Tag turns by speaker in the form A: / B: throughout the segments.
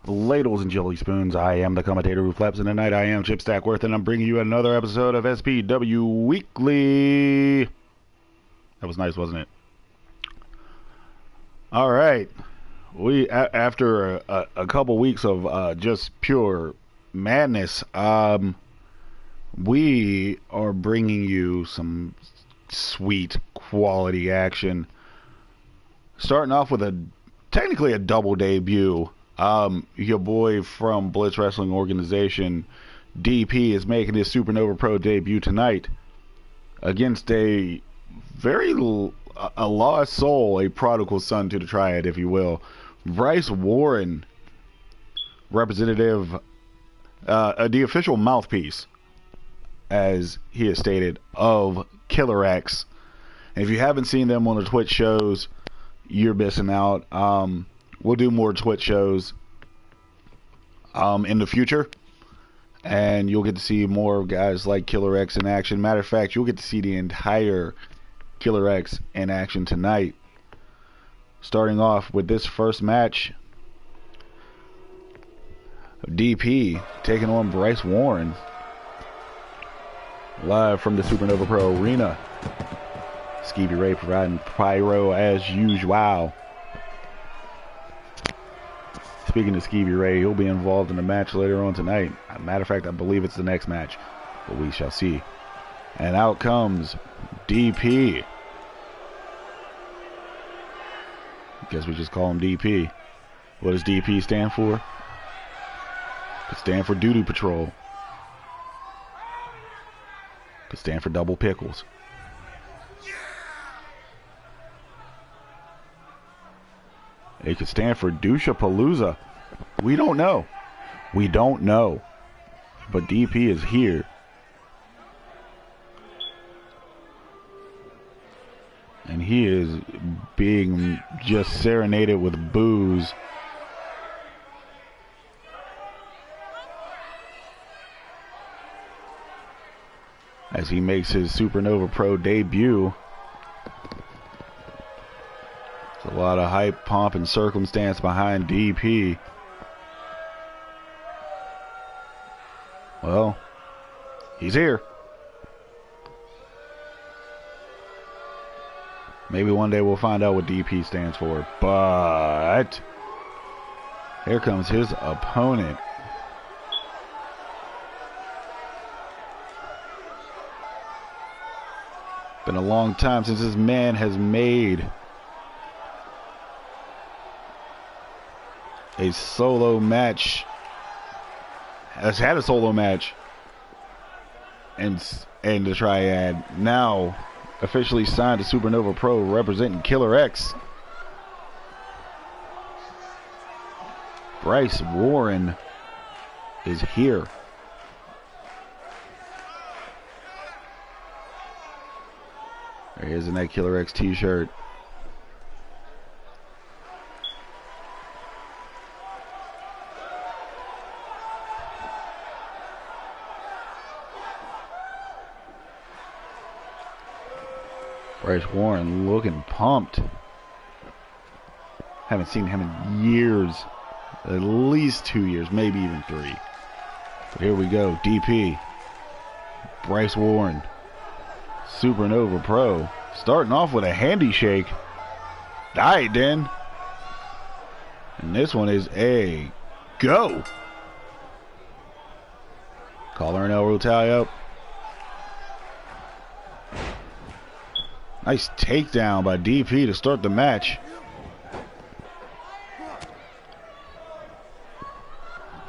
A: Ladles and jelly spoons, I am the commentator who flaps in the night. I am Chip Stackworth, and I'm bringing you another episode of SPW Weekly. That was nice, wasn't it? All right. After a couple weeks of just pure madness, we are bringing you some sweet quality action. Starting off with technically a double debut. Your boy from Blitz Wrestling Organization, DP, is making his SuperNova Pro debut tonight against a lost soul, a prodigal son to the triad, if you will, Bryce Warren, representative, the official mouthpiece, as he has stated, of Killer X. And if you haven't seen them on the Twitch shows, you're missing out. We'll do more Twitch shows in the future, and you'll get to see more guys like Killer X in action. Matter of fact, you'll get to see the entire Killer X in action tonight. Starting off with this first match, DP taking on Bryce Warren, live from the SuperNova Pro Arena. Skeevy Ray providing pyro as usual. Speaking of Skeevy Ray, he'll be involved in a match later on tonight. As a matter of fact, I believe it's the next match, but we shall see. And out comes DP. Guess we just call him DP. What does DP stand for? Could stand for Duty Patrol. Could stand for Double Pickles. It could stand for Dusha Palooza. We don't know. We don't know. But DP is here. And he is being just serenaded with booze. As he makes his SuperNova Pro debut. A lot of hype, pomp, and circumstance behind DP. Well, he's here. Maybe one day we'll find out what DP stands for. But here comes his opponent. Been a long time since this man has made a solo match. Has had a solo match and the triad. Now officially signed to SuperNova Pro, representing Killer X. Bryce Warren is here. There he is in that Killer X t-shirt. Bryce Warren looking pumped. Haven't seen him in years. At least 2 years, maybe even 3. But here we go. DP. Bryce Warren. SuperNova Pro. Starting off with a handy shake. Alright then. And this one is a go. Collar and elbow tie up. Nice takedown by DP to start the match.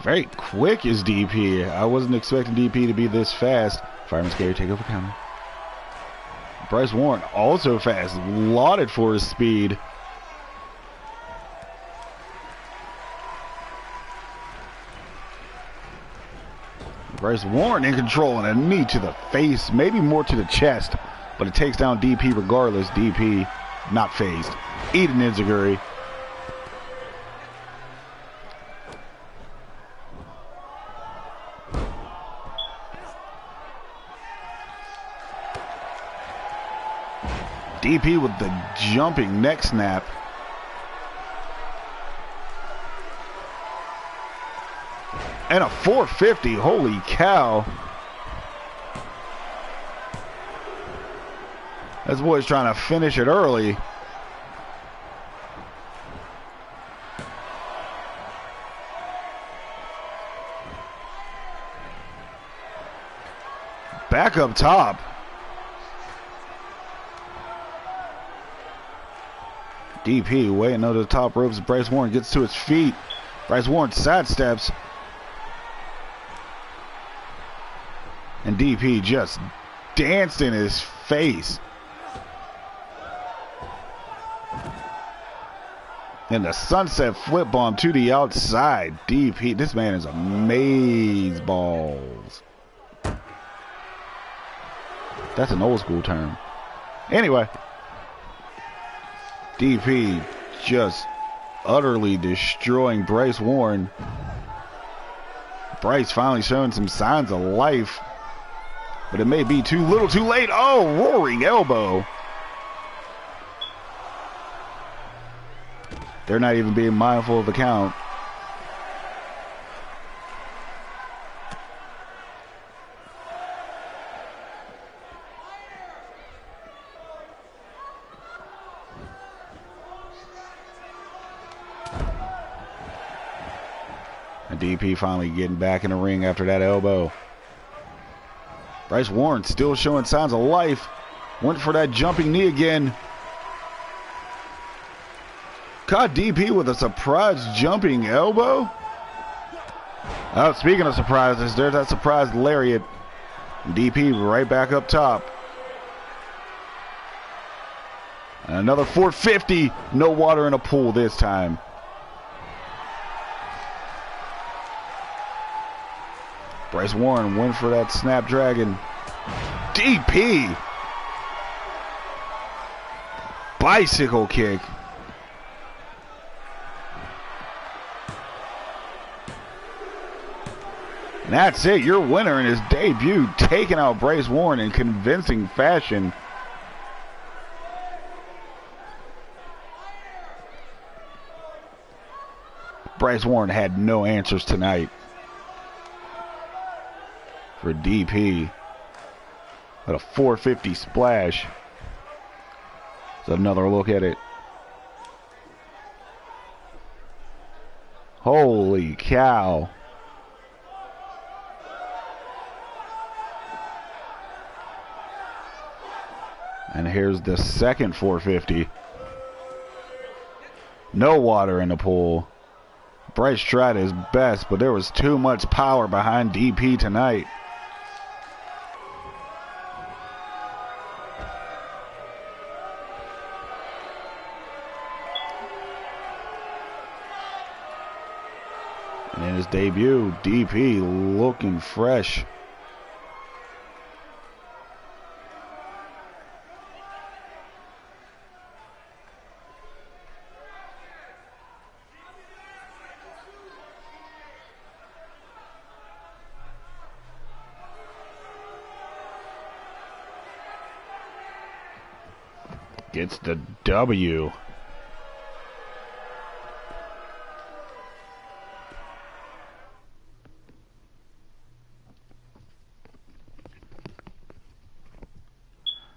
A: Very quick is DP. I wasn't expecting DP to be this fast. Fireman's carry, take over counter. Bryce Warren also fast, lauded for his speed. Bryce Warren in control and a knee to the face, maybe more to the chest. But it takes down DP regardless. DP not phased. Eating enziguri. DP with the jumping neck snap. And a 450. Holy cow. This boy's trying to finish it early. Back up top. DP waiting under the top ropes. Bryce Warren gets to his feet. Bryce Warren sidesteps. And DP just danced in his face. And the sunset flip bomb to the outside. DP, this man is amazeballs. That's an old school term. Anyway. DP just utterly destroying Bryce Warren. Bryce finally showing some signs of life. But it may be too little too late. Oh, roaring elbow. They're not even being mindful of the count. And DP finally getting back in the ring after that elbow. Bryce Warren still showing signs of life. Went for that jumping knee again. Caught DP with a surprise jumping elbow. Oh, speaking of surprises, there's that surprise lariat. DP right back up top. And another 450. No water in a pool this time. Bryce Warren went for that Snapdragon. DP. Bicycle kick. And that's it. Your winner in his debut, taking out Bryce Warren in convincing fashion. Bryce Warren had no answers tonight. For DP. At a 450 splash. Let's another look at it. Holy cow. And here's the second 450. No water in the pool. Bryce tried his best, but there was too much power behind DP tonight. And in his debut, DP looking fresh. Gets the W.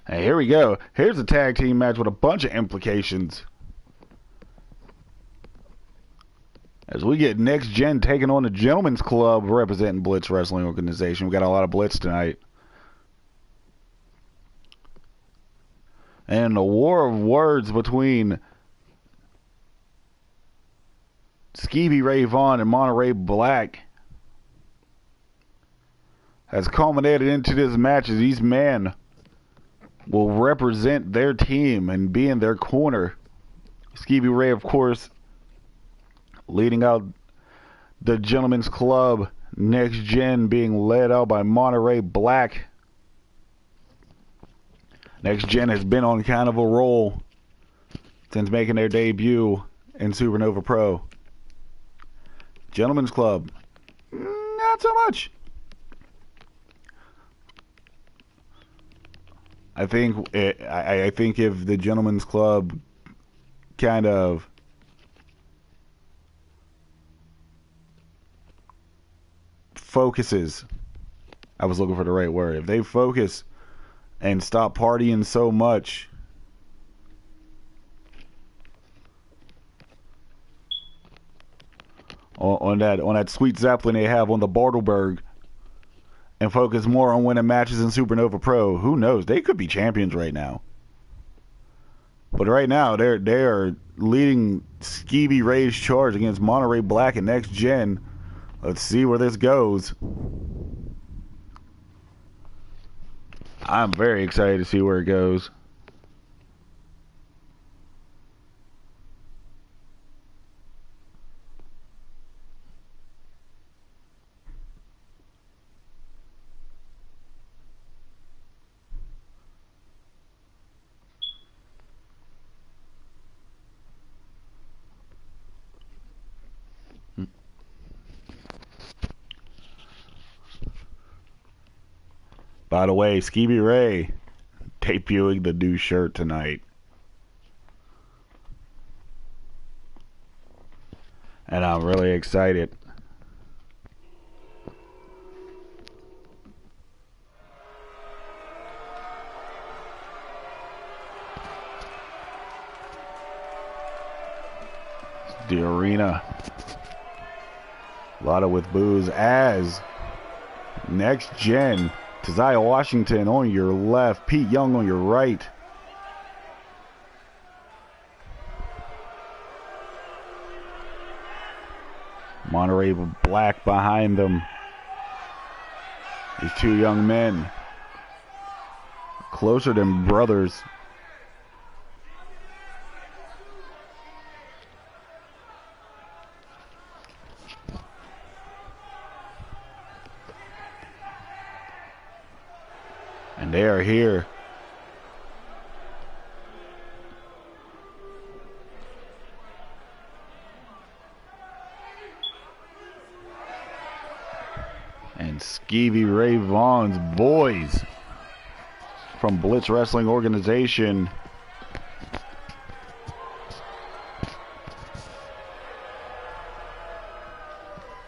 A: Hey, here we go. Here's a tag team match with a bunch of implications. As we get Next Gen taking on the Gentlemen's Club representing Blitz Wrestling Organization. We got a lot of Blitz tonight. And a war of words between Skeevy Ray Vaughn and Monterey Black has culminated into this match as these men will represent their team and be in their corner. Skeevy Ray, of course, leading out the Gentlemen's Club. Next Gen being led out by Monterey Black. Next Gen has been on kind of a roll since making their debut in SuperNova Pro. Gentlemen's Club, not so much. I think if the Gentlemen's Club kind of focuses, I was looking for the right word. If they focus and stop partying so much, on that sweet Zeppelin they have on the Bartelberg, and focus more on winning matches in SuperNova Pro, who knows? They could be champions right now. But right now, they are leading Skeevy Ray's charge against Monterey Black and Next Gen. Let's see where this goes. I'm very excited to see where it goes. By the way, Skeevy Ray debuting the new shirt tonight. And I'm really excited. The arena. A lot of with boos as Next Gen. Tazaya Washington on your left. Pete Young on your right. Monterey Black behind them. These two young men. Closer than brothers. And they are here. And Skeevy Ray Vaughn's boys from Blitz Wrestling Organization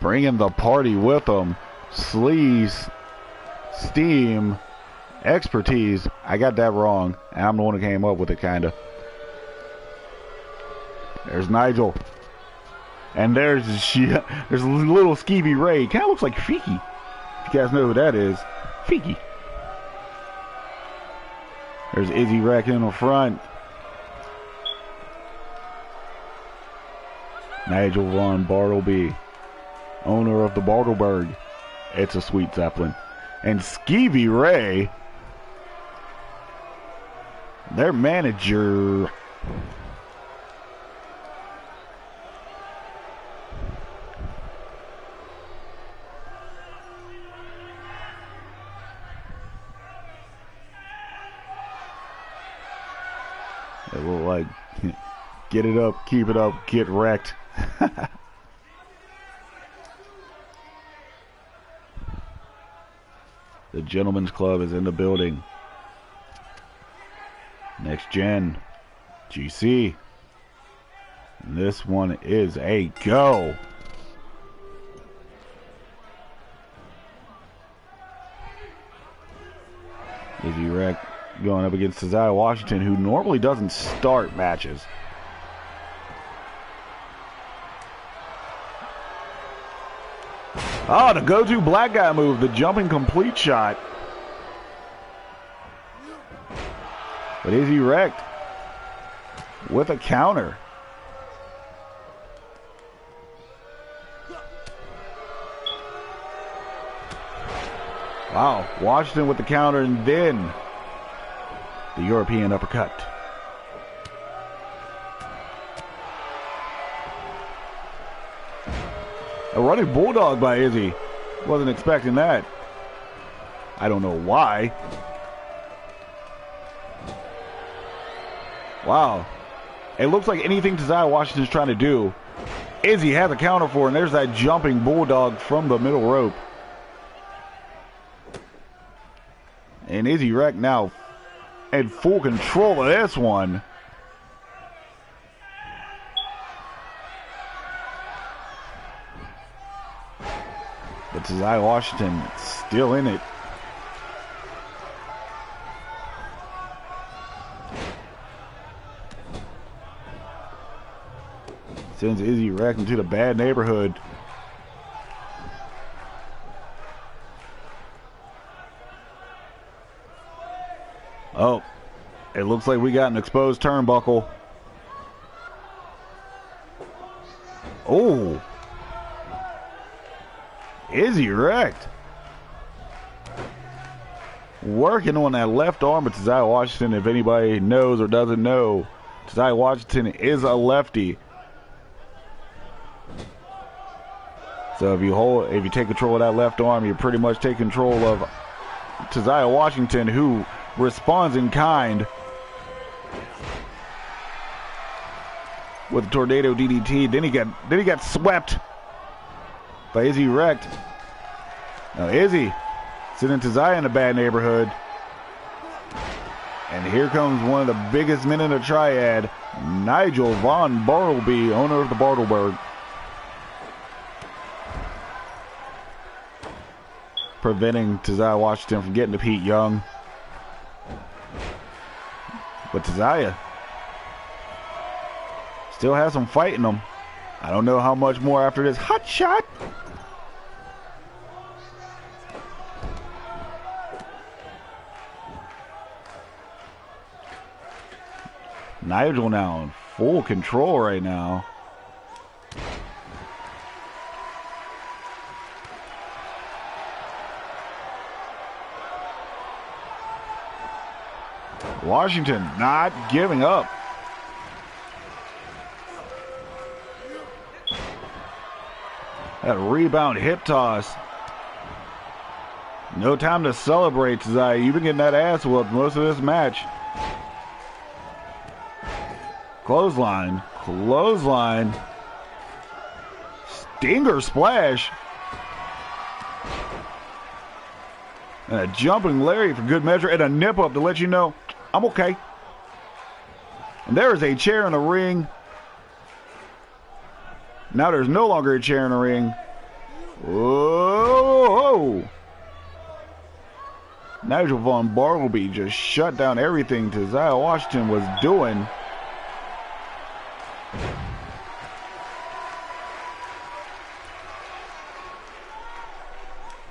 A: bringing the party with them. Sleaze, Steam, Expertise. I got that wrong. I'm the one who came up with it, kind of. There's Nigel. And there's little Skeevy Ray. Kind of looks like Fiki. If you guys know who that is. Fiki. There's Izzy Rack in the front. Nigel Von Bartleby, owner of the Bartelberg. It's a sweet Zeppelin. And Skeevy Ray, their manager. It look like get it up, keep it up, get wrecked. The Gentlemen's Club is in the building. Next Gen, GC. And this one is a go. Izzy Wreck going up against Tazaya Washington, who normally doesn't start matches. Oh, the go-to black guy move, the jumping complete shot. But Izzy wrecked with a counter. Wow, Washington with the counter and then the European uppercut. A running bulldog by Izzy. Wasn't expecting that. I don't know why. Wow. It looks like anything Tazaya Washington's trying to do, Izzy has a counter for, and there's that jumping bulldog from the middle rope. And Izzy Wreck now in full control of this one. But Tazai Washington still in it. Sends Izzy Wreck into the bad neighborhood. Oh, it looks like we got an exposed turnbuckle. Oh, Izzy wrecked. Working on that left arm of Tazai Washington. If anybody knows or doesn't know, Tazai Washington is a lefty. So if you take control of that left arm, you pretty much take control of Tazai Washington, who responds in kind with a tornado DDT. Then he got swept by Izzy Wrecked. Now Izzy sending Tazai in a bad neighborhood. And here comes one of the biggest men in the triad, Nigel Von Bartleby, owner of the Bartleberg. Preventing Tazai Washington from getting to Pete Young. But Tazai still has some fight in him. I don't know how much more after this hot shot. Nigel now in full control right now. Washington not giving up. That rebound hip toss. No time to celebrate, Tazai. You've been getting that ass whooped most of this match. Clothesline. Clothesline. Stinger splash. And a jumping Larry for good measure. And a nip up to let you know I'm okay. And there is a chair in the ring. Now there's no longer a chair in the ring. Whoa! Nigel Von Bartleby just shut down everything Tazai Washington was doing.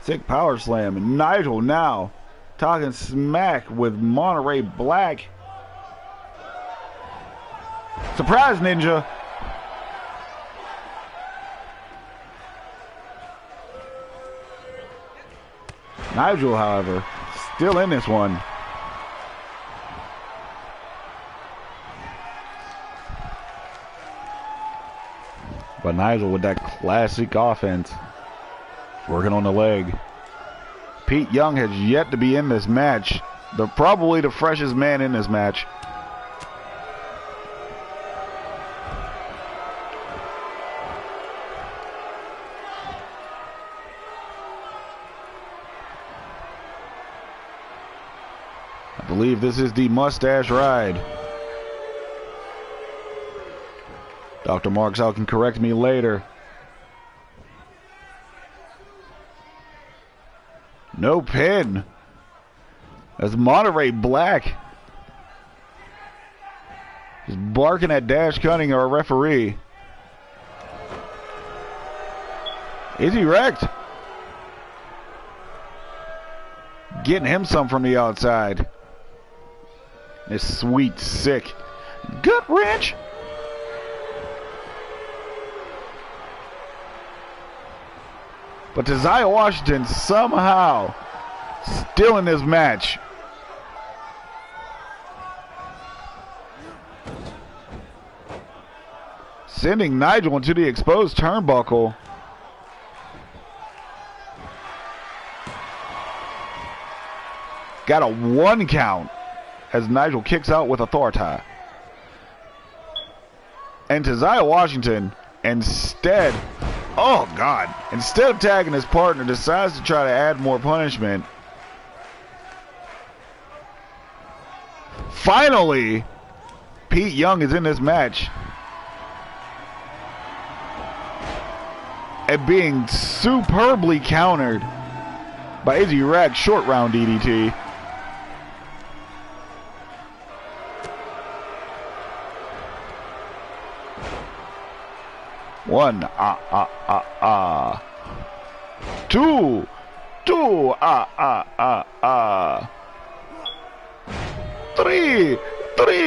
A: Sick power slam. And Nigel now talking smack with Monterey Black. Surprise, Ninja. Nigel, however, still in this one. But Nigel with that classic offense. Working on the leg. Pete Young has yet to be in this match. Probably the freshest man in this match. I believe this is the mustache ride. Dr. Marksall can correct me later. No pin. That's Monterey Black. Just barking at Dash Cunning, our referee. Is he wrecked? Getting him some from the outside. This sweet, sick gut wrench. But Tazai Washington somehow still in this match. Sending Nigel into the exposed turnbuckle. Got a 1 count as Nigel kicks out with authority. And Tazai Washington instead, oh God, instead of tagging his partner, decides to try to add more punishment. Finally, Pete Young is in this match. and being superbly countered by Izzy Rex. Short round DDT. One, two, three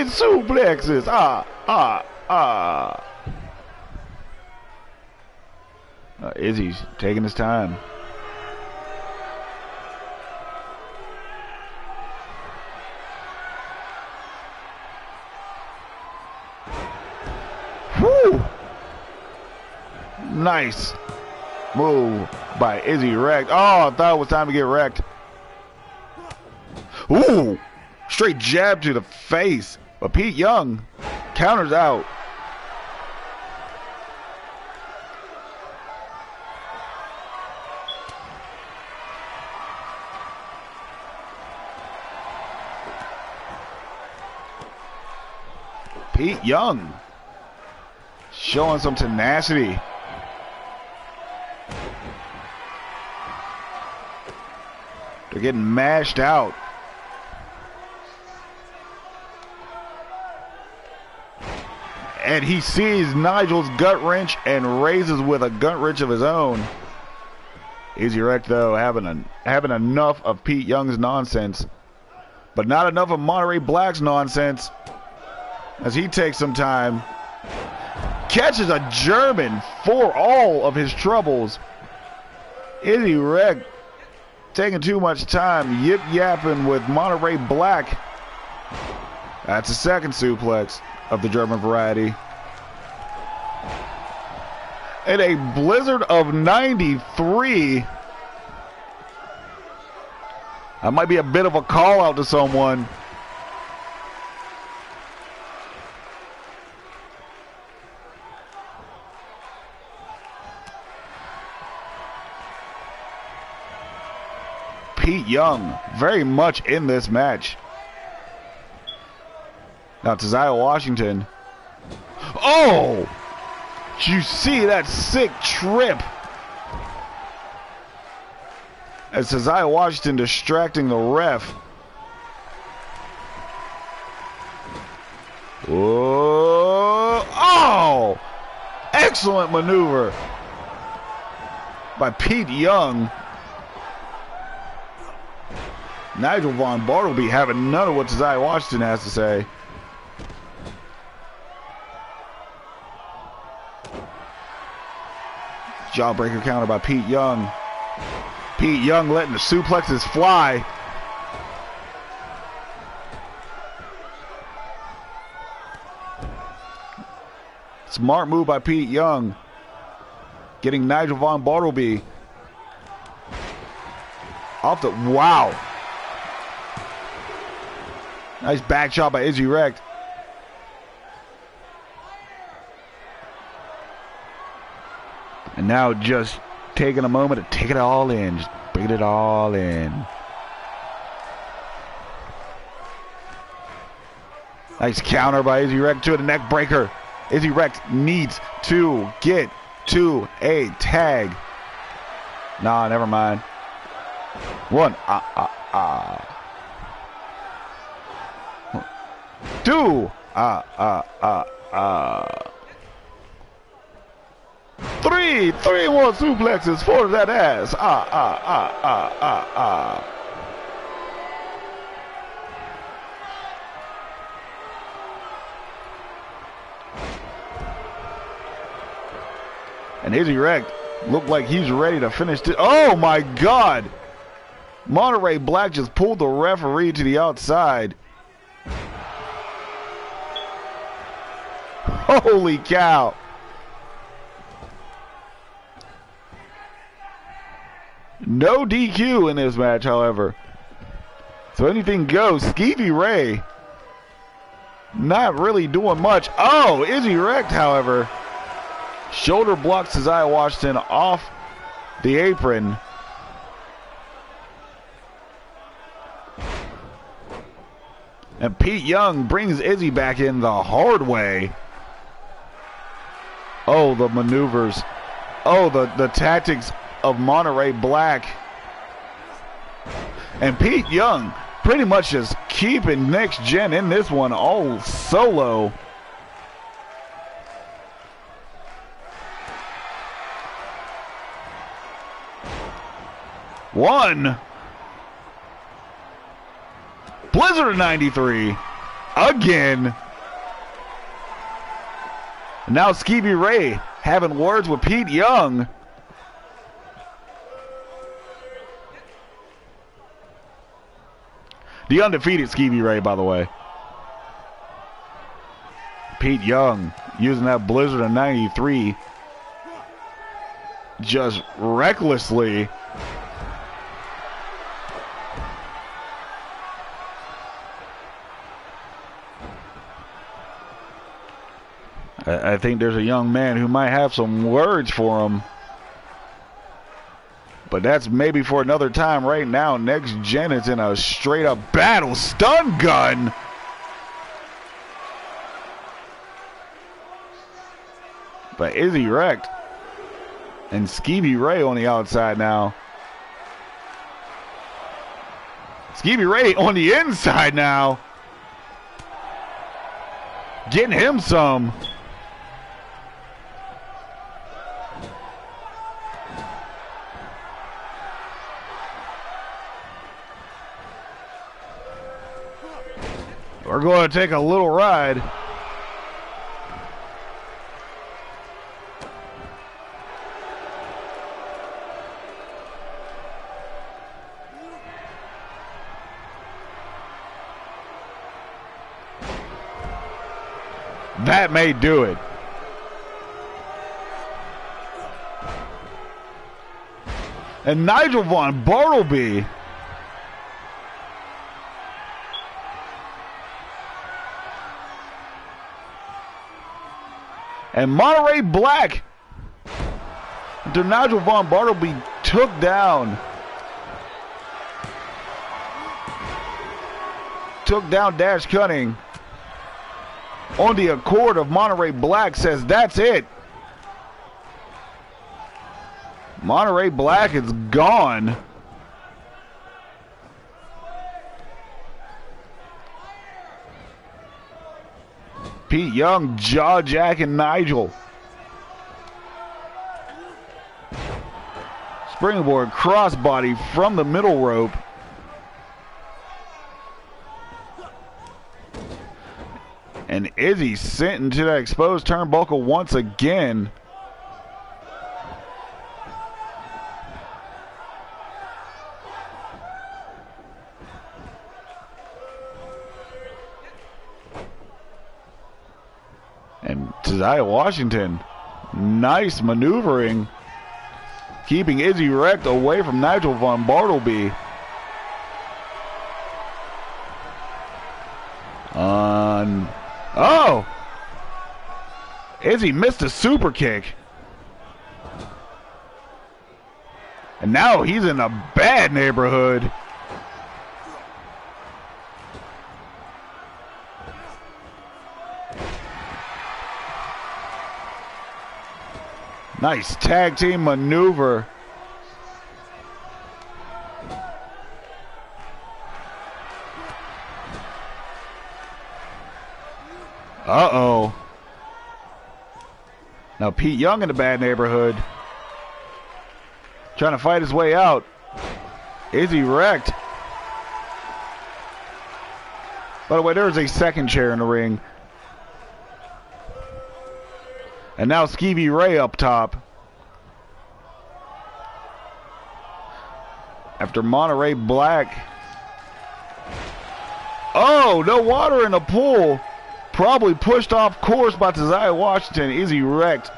A: suplexes, Izzy's taking his time. Woo! Nice move by Izzy Rex. Oh, I thought it was time to get wrecked. Ooh! Straight jab to the face. But Pete Young counters out. Pete Young showing some tenacity. They're getting mashed out. And he sees Nigel's gut wrench and raises with a gut wrench of his own. Izzy Rex, though, having enough of Pete Young's nonsense, but not enough of Monterey Black's nonsense, as he takes some time. Catches a German for all of his troubles. Izzy Rex taking too much time, yip-yapping with Monterey Black. That's a second suplex of the German variety. In a blizzard of 93. That might be a bit of a call out to someone. Pete Young very much in this match. Now Taziah Washington. Oh! Did you see that sick trip? As Taziah Washington distracting the ref. Oh! Excellent maneuver by Pete Young. Nigel Von Bartleby having none of what Taziah Washington has to say. Jawbreaker counter by Pete Young. Pete Young letting the suplexes fly. Smart move by Pete Young. Getting Nigel Von Bartleby off the... Wow. Nice back shot by Izzy Rex. And now just taking a moment to take it all in. Just bring it all in. Nice counter by Izzy Rex to the neck breaker. Izzy Rex needs to get to a tag. Nah, never mind. One. Two. Three more suplexes for that ass. And Izzy Rex looked like he's ready to finish it. Oh my God! Monterey Black just pulled the referee to the outside. Holy cow! No DQ in this match, however. So anything goes. Skeevy Ray not really doing much. Oh, Izzy Rex, however, shoulder blocks Taziah Washington off the apron. And Pete Young brings Izzy back in the hard way. Oh, the maneuvers Oh, the tactics of Monterey Black. And Pete Young pretty much just keeping Next Gen in this one all solo. One. Blizzard of 93. Again. Now Skeevy Ray having words with Pete Young. The undefeated Skeevy Ray, by the way. Pete Young using that Blizzard of 93 just recklessly. I think there's a young man who might have some words for him. But that's maybe for another time. Right now, Next Gen is in a straight up battle. Stun gun. But Izzy wrecked. And Skeevy Ray on the outside now. Skeevy Ray on the inside now. Getting him some. We're going to take a little ride. That may do it. And Nigel Von Bartleby. And Monterey Black. After Nigel Von Bartleby took down Dash Cunning on the accord of Monterey Black, says that's it. Monterey Black is gone. Pete Young jaw-jacking Nigel. Springboard crossbody from the middle rope. And Izzy sent into that exposed turnbuckle once again. And Tazaya Washington, nice maneuvering, keeping Izzy wrecked away from Nigel Von Bartleby. Oh! Izzy missed a super kick. And now he's in a bad neighborhood. Nice tag team maneuver. Uh-oh. Now Pete Young in a bad neighborhood. Trying to fight his way out. Izzy wrecked. By the way, there's a second chair in the ring. And now Skeevy Ray up top. After Monterey Black. Oh, no water in the pool. Probably pushed off course by Tazaya Washington. Izzy wrecked.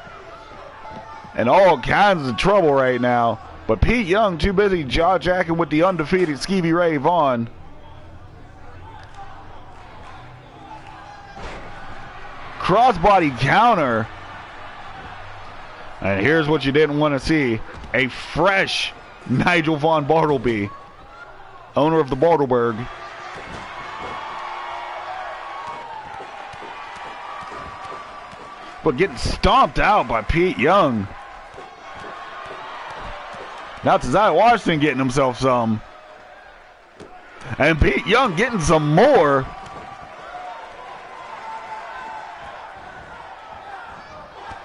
A: And all kinds of trouble right now. But Pete Young too busy jaw-jacking with the undefeated Skeevy Ray Vaughn. Crossbody counter. And here's what you didn't want to see. A fresh Nigel Von Bartleby, owner of the Bartleberg. But getting stomped out by Pete Young. Now Tazai Washington getting himself some. And Pete Young getting some more.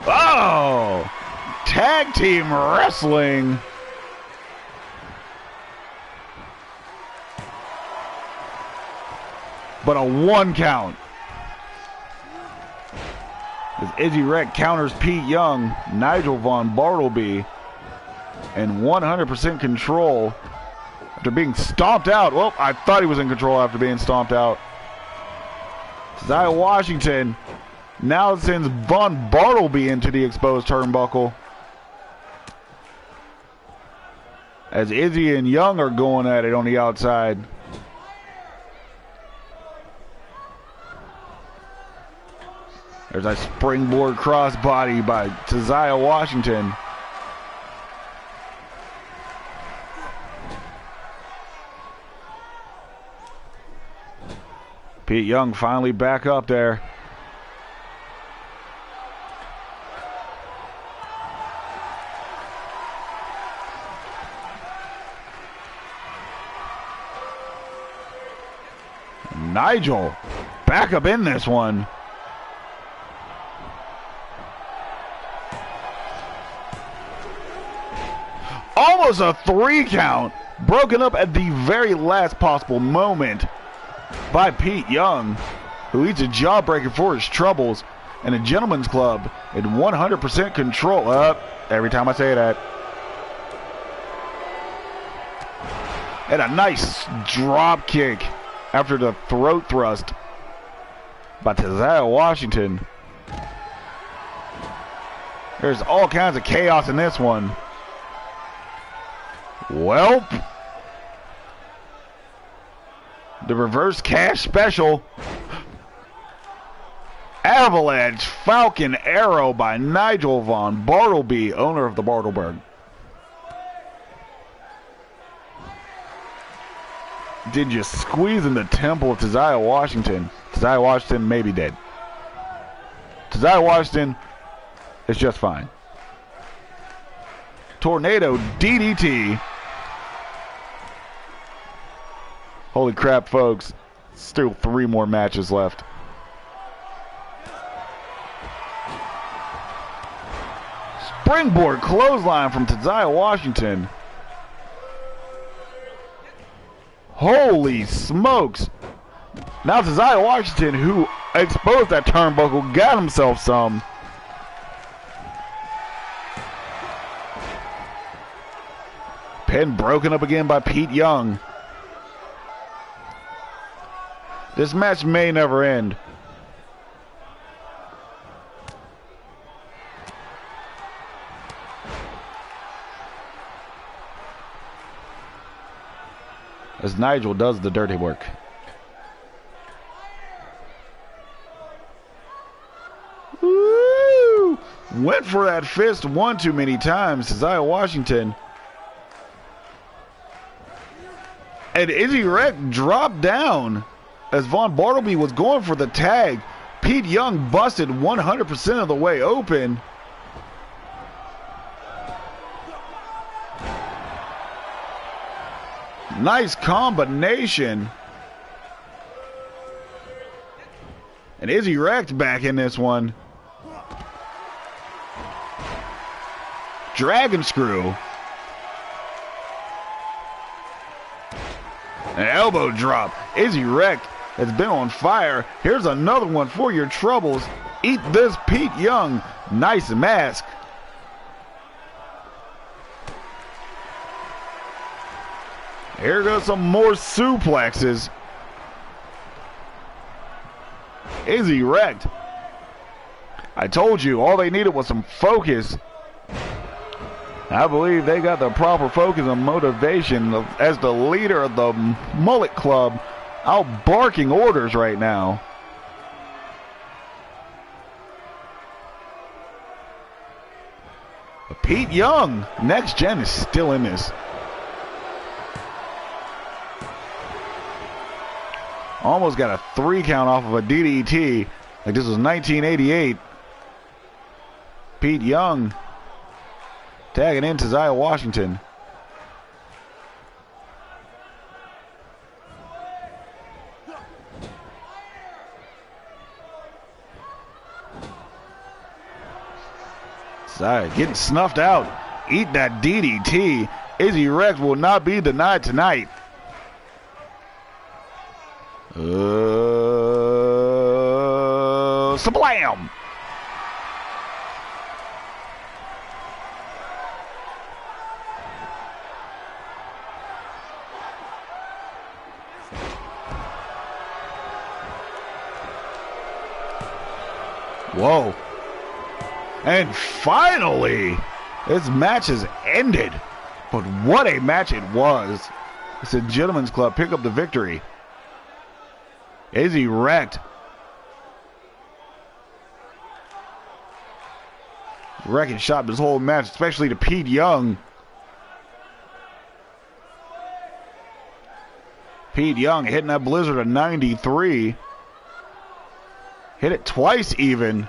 A: Oh! Tag team wrestling. But a 1 count. As Izzy Wreck counters Pete Young, Nigel Von Bartleby in 100% control after being stomped out. Well, I thought he was in control after being stomped out. Tazai Washington now sends Von Bartleby into the exposed turnbuckle. As Izzy and Young are going at it on the outside. There's a springboard crossbody by Tazai Washington. Pete Young finally back up there. Nigel back up in this one. Almost a 3 count, broken up at the very last possible moment by Pete Young, who eats a jawbreaker for his troubles, and a gentleman's club in 100% control. Every time I say that. And a nice drop kick after the throat thrust by Tazai Washington. There's all kinds of chaos in this one. Welp. The reverse cash special. Avalanche Falcon Arrow by Nigel Von Bartleby, owner of the Bartleberg. Did you squeeze in the temple of Tazai Washington? Tazai Washington may be dead. Tazai Washington is just fine. Tornado DDT. Holy crap, folks. Still 3 more matches left. Springboard clothesline from Tazai Washington. Holy smokes. Now Tazai Washington, who exposed that turnbuckle, got himself some. Pin broken up again by Pete Young. This match may never end. As Nigel does the dirty work. Woo! Went for that fist one too many times. Tazai Washington. And Izzy Wreck dropped down as Von Bartleby was going for the tag. Pete Young busted 100% of the way open. Nice combination. And Izzy Wreck's back in this one. Dragon screw. An elbow drop. Izzy Wreck has been on fire. Here's another one for your troubles. Eat this, Pete Young. Nice mask. Here goes some more suplexes. Izzy wrecked. I told you, all they needed was some focus. I believe they got the proper focus and motivation as the leader of the Mullet Club, out barking orders right now. But Pete Young, Next Gen, is still in this. Almost got a 3 count off of a DDT. Like this was 1988. Pete Young tagging in Tazai Washington. Sorry, getting snuffed out. Eat that DDT. Izzy Rex will not be denied tonight. Slam! Whoa. And finally, this match has ended. But what a match it was. It's a gentleman's club. Pick up the victory. Izzy wrecked. Wrecking shot this whole match, especially to Pete Young. Pete Young hitting that blizzard of 93. Hit it twice even.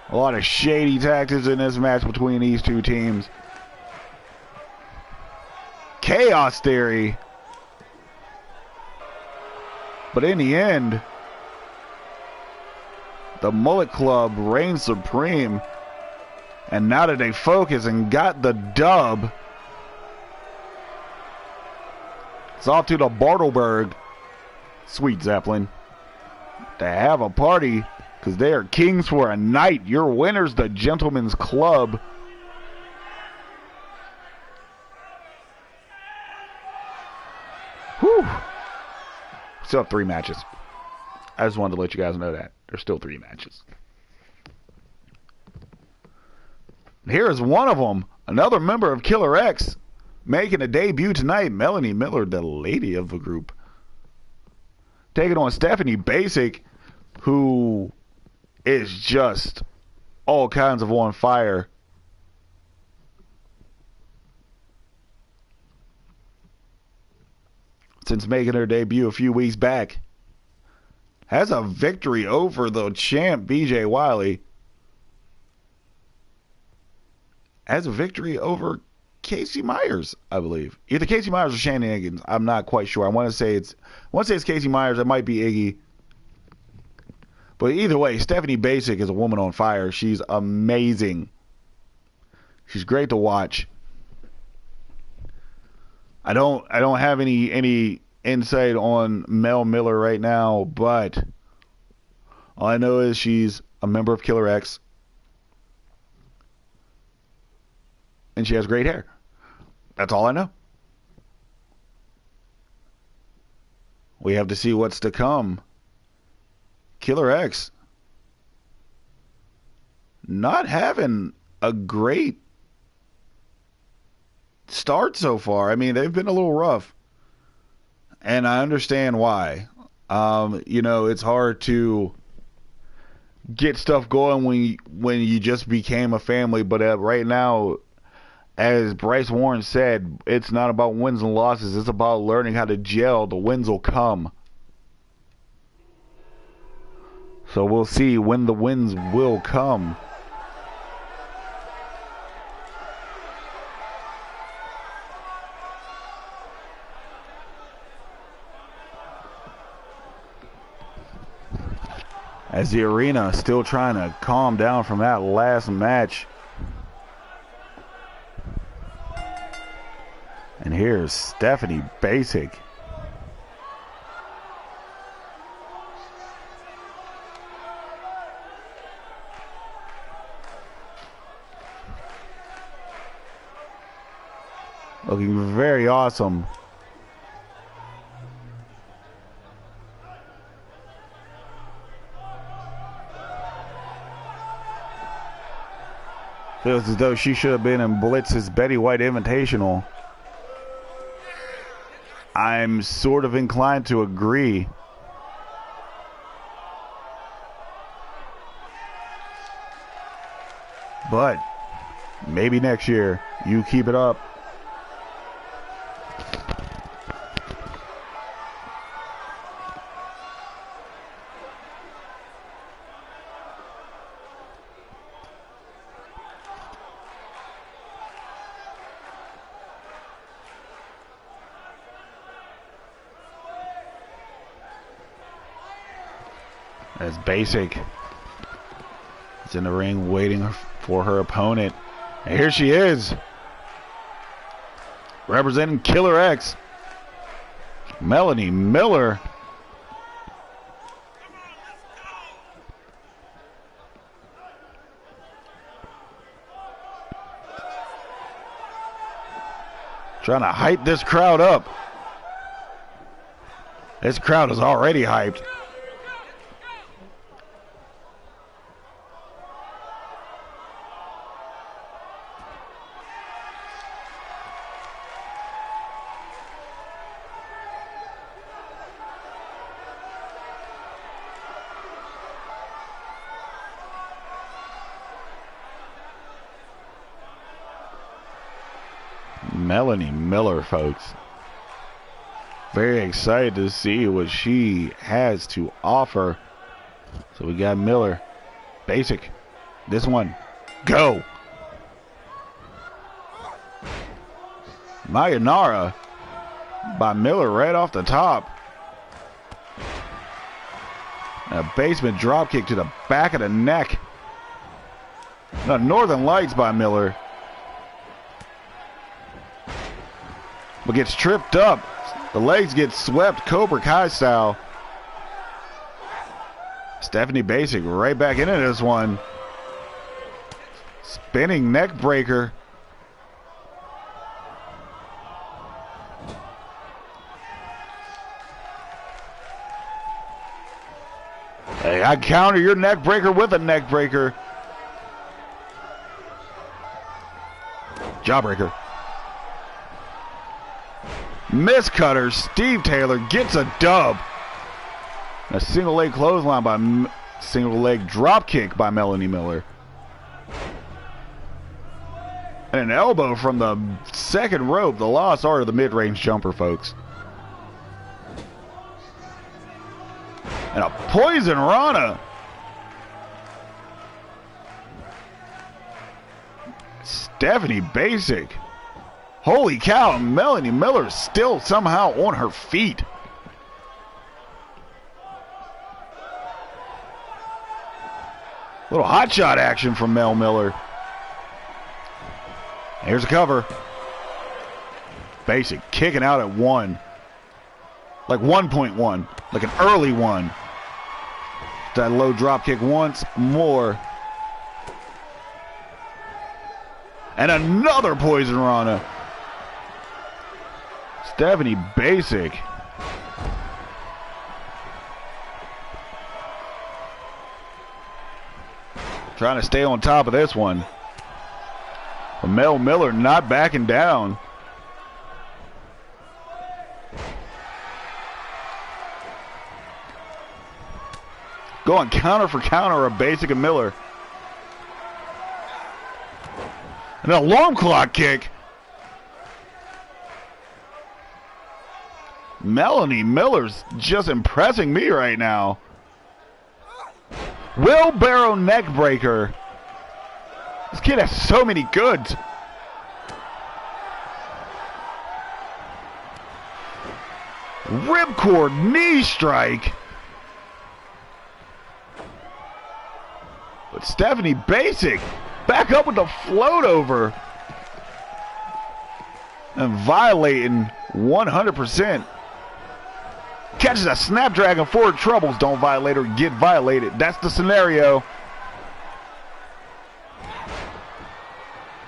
A: A lot of shady tactics in this match between these two teams. Chaos Theory. But in the end, the Mullet Club reigned supreme. And now that they focus and got the dub, it's off to the Bartleberg, Sweet Zeppelin, to have a party. Because they are kings for a night. Your winner's the Gentleman's Club. Whew. Still have 3 matches. I just wanted to let you guys know that. There's still 3 matches. Here is one of them. Another member of Killer X making a debut tonight. Melanie Miller, the lady of the group, taking on Stephanie Basic, who is just all kinds of on fire. Since making her debut a few weeks back. Has a victory over the champ BJ Wiley. Has a victory over Casey Myers, I believe. Either Casey Myers or Shannon Higgins. I'm not quite sure. I want to say it's Casey Myers. It might be Iggy. But either way, Stephanie Basic is a woman on fire. She's amazing. She's great to watch. I don't have any insight on Mel Miller right now, but all I know is she's a member of Killer X. And she has great hair. That's all I know. We have to see what's to come. Killer X not having a great start so far. I mean, they've been a little rough, and I understand why. It's hard to get stuff going when you just became a family, but right now, as Bryce Warren said, it's not about wins and losses. It's about learning how to gel. The wins will come. So we'll see when the wins will come. As the arena is still trying to calm down from that last match. And here's Stephanie Basic. Looking very awesome. Feels as though she should have been in Blitz's Betty White Invitational. I'm sort of inclined to agree. But maybe next year. You keep it up. As Basic is in the ring waiting for her opponent. And here she is, representing Killer X, Melanie Miller. Trying to hype this crowd up. This crowd is already hyped. Melanie Miller, folks. Very excited to see what she has to offer. So we got Miller. Basic. This one. Go. Mayanara by Miller right off the top. A basement drop kick to the back of the neck. The Northern Lights by Miller. But gets tripped up. The legs get swept Cobra Kai style. Stephanie Basic right back into this one. Spinning neck breaker. Hey, I counter your neck breaker with a neck breaker. Jawbreaker. Miss cutter. Steve Taylor gets a dub. A single leg clothesline by single leg drop kick by Melanie Miller. And an elbow from the second rope. The lost art of the mid-range jumper, folks. And a poison Rana. Stephanie Basic. Holy cow, Melanie Miller is still somehow on her feet. Little hot shot action from Mel Miller. Here's a cover. Basic kicking out at 1. Like 1.1. Like an early one. That low drop kick once more. And another poison Rana. Stephanie Basic. Trying to stay on top of this one. But Mel Miller not backing down. Going counter for counter of Basic and Miller. An alarm clock kick. Melanie Miller's just impressing me right now. Wheelbarrow neck breaker. This kid has so many goods. Ripcord knee strike. But Stephanie Basic back up with the float over. And violating 100%. Catches a Snapdragon forward troubles. Don't violate or get violated. That's the scenario.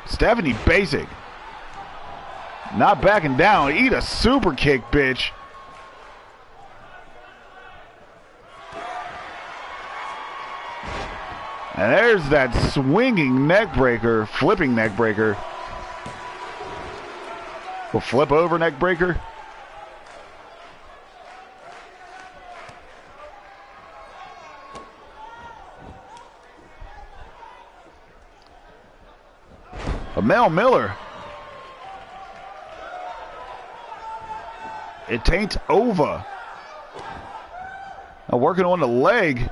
A: Stephanie Basic. Not backing down. Eat a super kick, bitch. And there's that swinging neck breaker. Flipping neck breaker. We'll flip over neck breaker. Mel Miller. It taints over. Now working on the leg.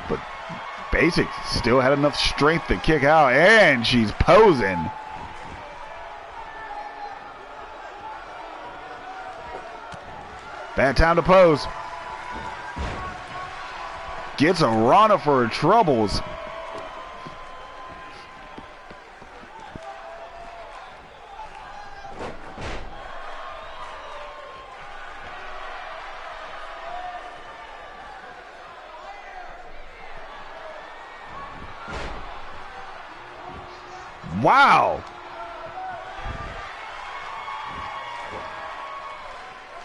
A: But Basic still had enough strength to kick out, and she's posing. Bad time to pose. Gets a Rana for her troubles. Wow.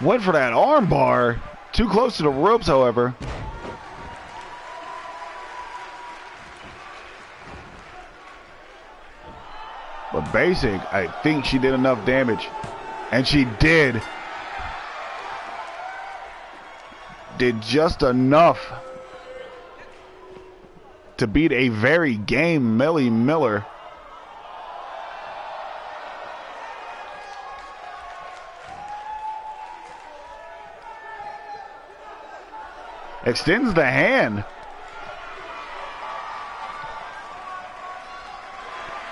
A: Went for that arm bar. Too close to the ropes, however. But basic, I think she did enough damage. And she did. Did just enough to beat a very game Millie Miller. Extends the hand.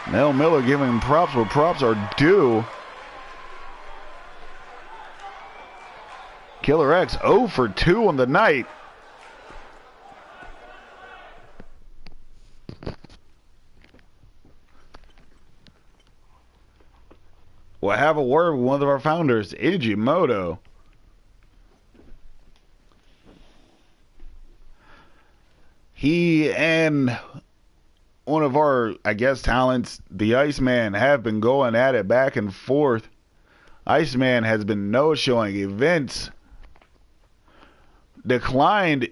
A: Mel Miller giving him props where props are due. Killer X 0 for 2 on the night. We'll have a word with one of our founders, Igimoto. He and one of our, I guess, talents, the Iceman, have been going at it back and forth. Iceman has been no-showing events. Declined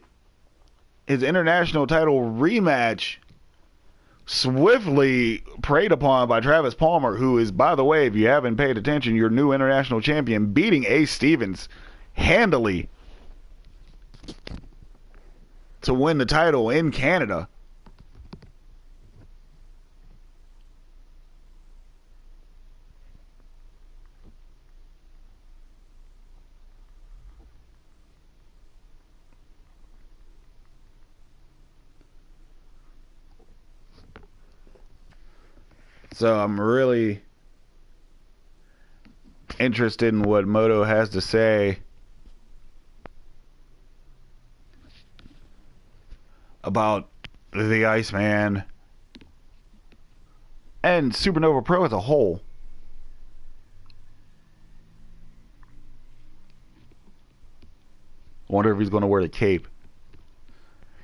A: his international title rematch. Swiftly preyed upon by Travis Palmer, who is, by the way, if you haven't paid attention, your new international champion, beating Ace Stevens handily to win the title in Canada. So I'm really interested in what Moto has to say about the Iceman and SuperNova Pro as a whole. I wonder if he's going to wear the cape.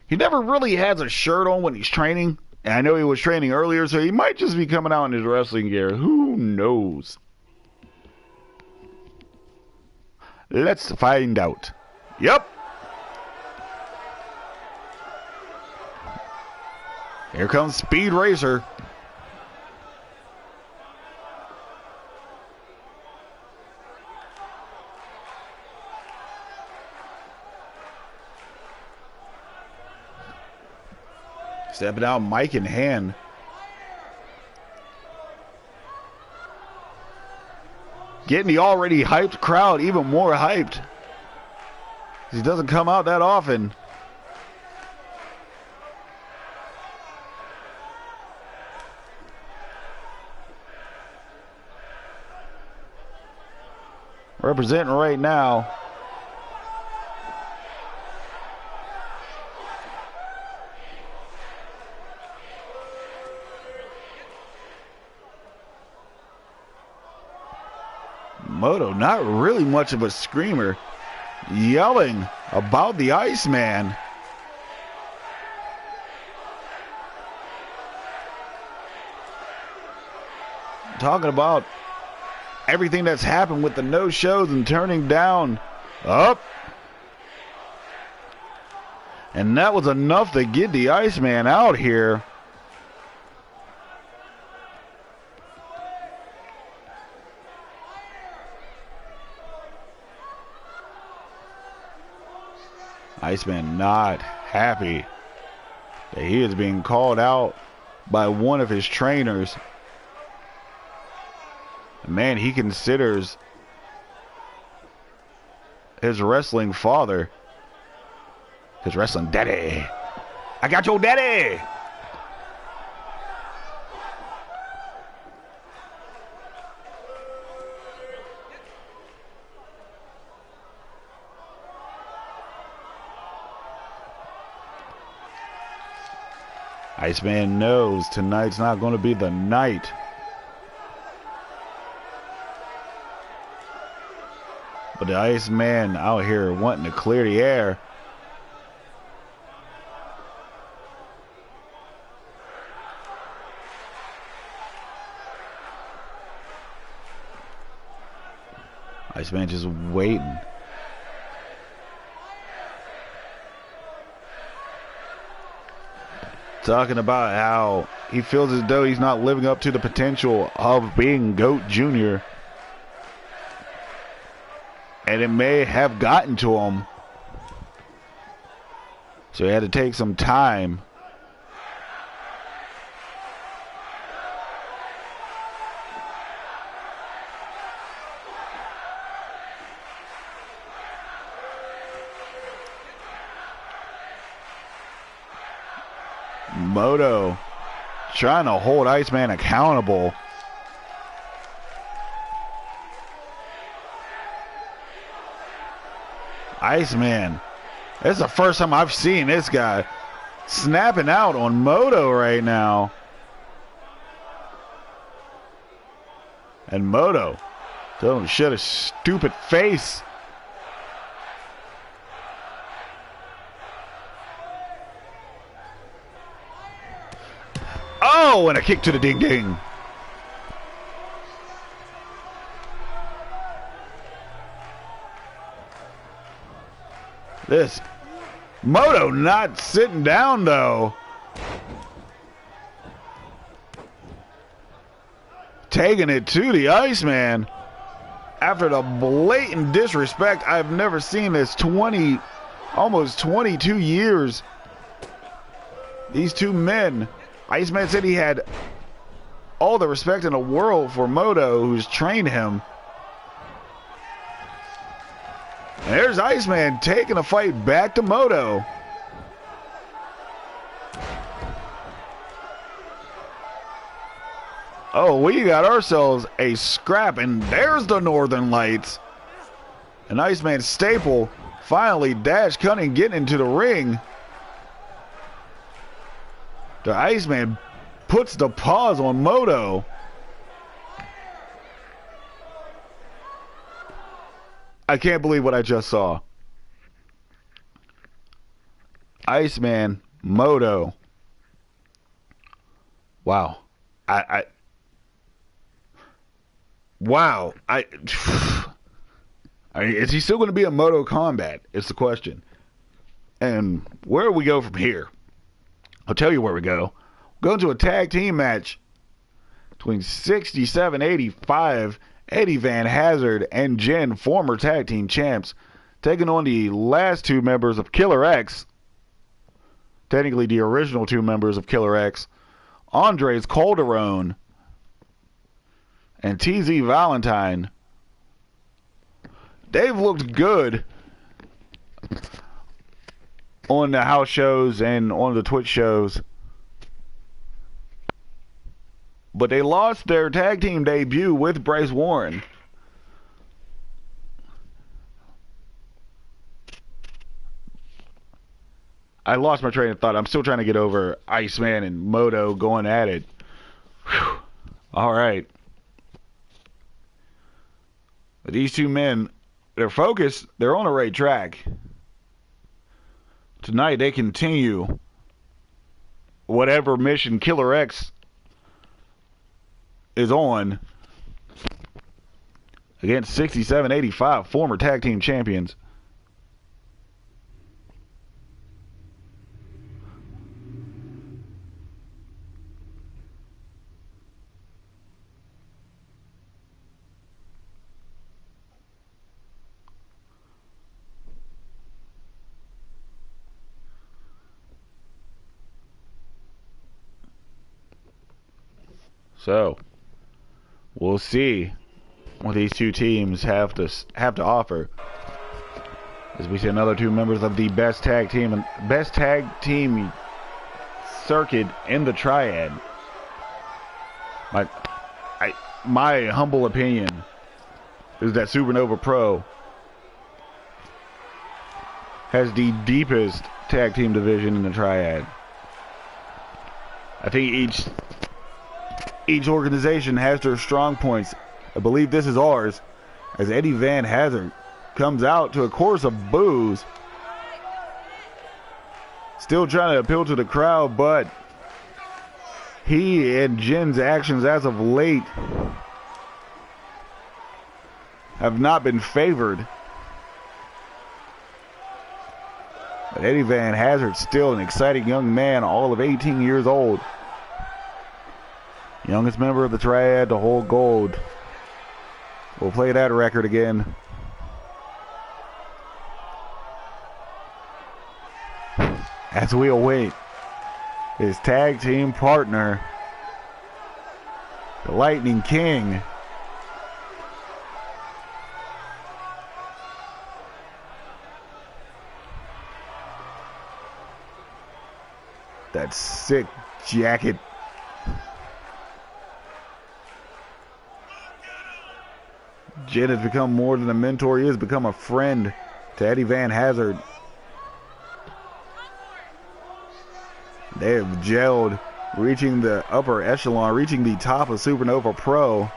A: He never really has a shirt on when he's training. And I know he was training earlier, so he might just be coming out in his wrestling gear. Who knows? Let's find out. Yep. Here comes Speed Racer. Stepping out, mic in hand. Getting the already hyped crowd even more hyped. He doesn't come out that often. Representing right now. Moto, not really much of a screamer, yelling about the Iceman. Talking about everything that's happened with the no-shows and turning down up. And that was enough to get the Iceman out here. Iceman not happy that he is being called out by one of his trainers. A man he considers his wrestling father, his wrestling daddy. I got your daddy. Iceman knows tonight's not going to be the night. But the Iceman out here wanting to clear the air. Iceman just waiting. Talking about how he feels as though he's not living up to the potential of being GOAT Jr. And it may have gotten to him. So he had to take some time. Moto trying to hold Iceman accountable. Iceman, this is the first time I've seen this guy snapping out on Moto right now. And Moto, don't shut his stupid face. Oh, and a kick to the ding ding. This Moto not sitting down though. Taking it to the Iceman. After the blatant disrespect, I've never seen this almost 22 years. These two men. Iceman said he had all the respect in the world for Moto, who's trained him. And there's Iceman taking a fight back to Moto. Oh, we got ourselves a scrap, and there's the Northern Lights. And Iceman staple finally Dash Cunning getting into the ring. The Iceman puts the pause on Moto. I can't believe what I just saw. Iceman, Moto. Wow. Wow. Is he still going to be a Moto Combat? It's the question. And where do we go from here? I'll tell you where we go. We're going to a tag team match between 67-85 Eddie Van Hazard and Jen, former tag team champs, taking on the last two members of Killer X. Technically the original two members of Killer X, Andres Calderon and TZ Valentine. They've looked good on the house shows and on the Twitch shows, but they lost their tag team debut with Bryce Warren. I lost my train of thought. I'm still trying to get over Iceman and Moto going at it. Whew. All right. But these two men, they're focused. They're on the right track. Tonight they continue whatever mission Killer X is on against 67-85 former tag team champions. So we'll see what these two teams have to offer. As we see another two members of the best tag team circuit in the triad. My humble opinion is that SuperNova Pro has the deepest tag team division in the triad. I think each organization has their strong points. I believe this is ours, as Eddie Van Hazard comes out to a chorus of boos. Still trying to appeal to the crowd, but he and Jen's actions as of late have not been favored. But Eddie Van Hazard, still an exciting young man, all of 18 years old. Youngest member of the Triad to hold gold. We'll play that record again. As we await his tag team partner, the Lightning King. That sick jacket. Jen has become more than a mentor. He has become a friend to Eddie Van Hazard. They have gelled, reaching the upper echelon, reaching the top of SuperNova Pro,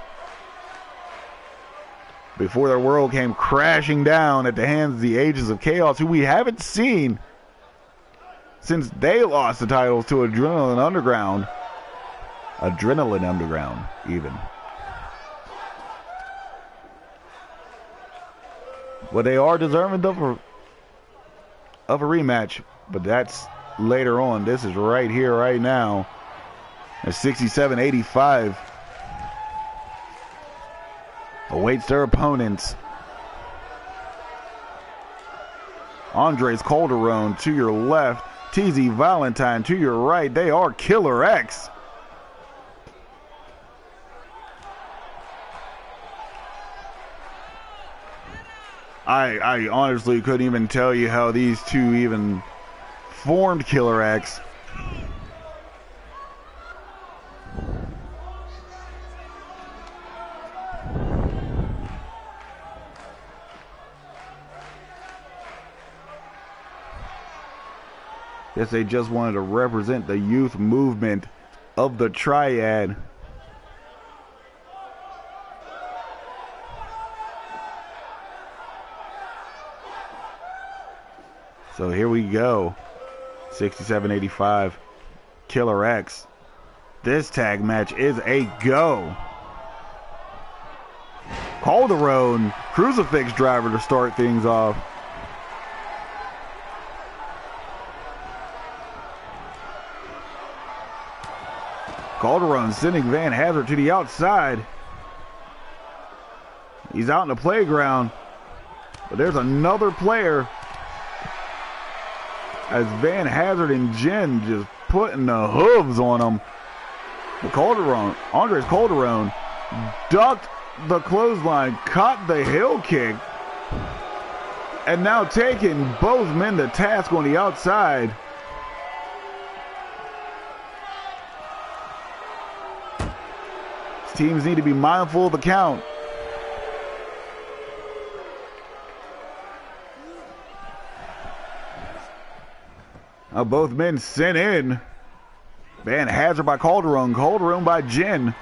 A: before their world came crashing down at the hands of the Ages of Chaos, who we haven't seen since they lost the titles to Adrenaline Underground. Adrenaline Underground, even. Well, they are deserving of a rematch, but that's later on. This is right here, right now. At 67-85. Awaits their opponents. Andres Calderon to your left. TZ Valentine to your right. They are Killer X. I honestly couldn't even tell you how these two even formed Killer X. Guess they just wanted to represent the youth movement of the Triad. So here we go. 67-85. Killer X. This tag match is a go. Calderon, crucifix driver to start things off. Calderon sending Van Hazard to the outside. He's out in the playground, but there's another player, as Van Hazard and Jen just putting the hooves on him. Calderon, Andres Calderon, ducked the clothesline, caught the heel kick, and now taking both men to task on the outside. Teams need to be mindful of the count. Now both men sent in. Van Hazard by Calderon, Calderon by Jen.